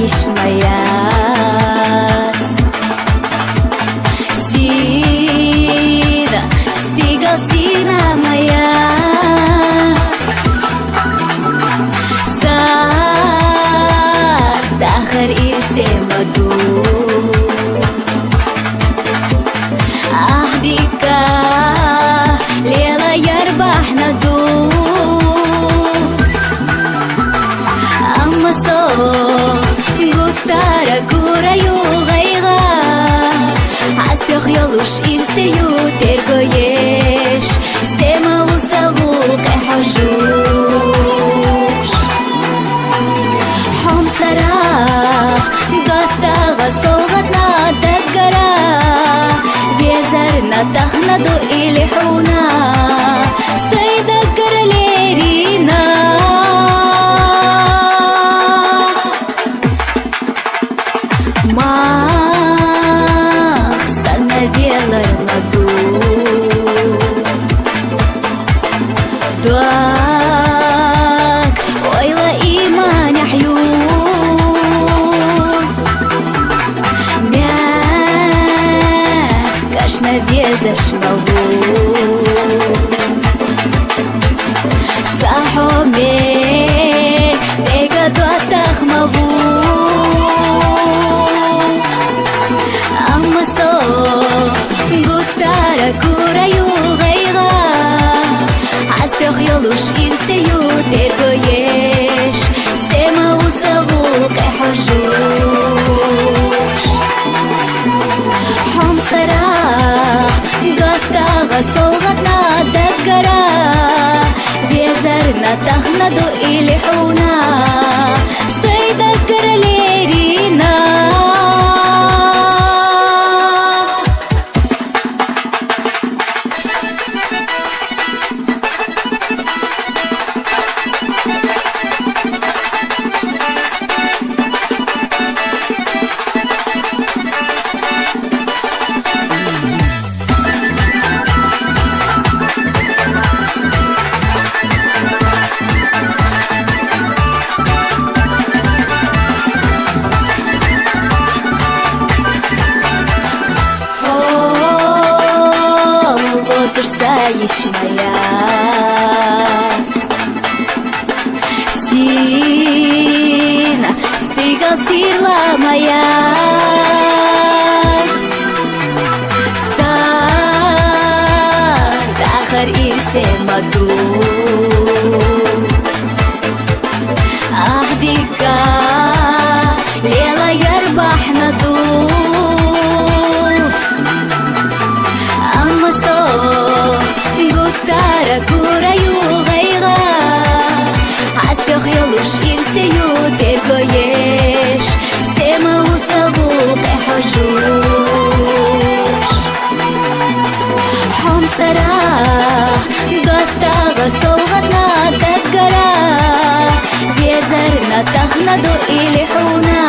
Хочешь моя Sina, стигал сина моя Сахар ирсе маду Ахдика лела ярбах наду Amma so Gutara kurayu gayga Asyoch yolush irseyu tergoyesh Sema usaguq ehojush Hom sara Gata gasogatna daggara Vezarna tahnadu ilihuna Saydaggara lerina Становела маду Дуак ойла иман яхью Мягкаш навезаш могу Сахоме Тега дуатах могу Gutara kurayu gayga Asyoch yolush irseyu tergoyesh Sema usaguq ehojush Hom sara Gata gasogatna daggara Vezarna tahnadu ilihuna Saydaggara lerina Стоишь моя Sina, стигал сила моя Сахар ирсе маду Ахдика лела ярбах наду Gutara kurayu gayga Asyoch yolush irseyu tergoyesh Sema usaguq ehojush Hom sara Gata gasogatna daggara Vezarna tahnadu ilihuna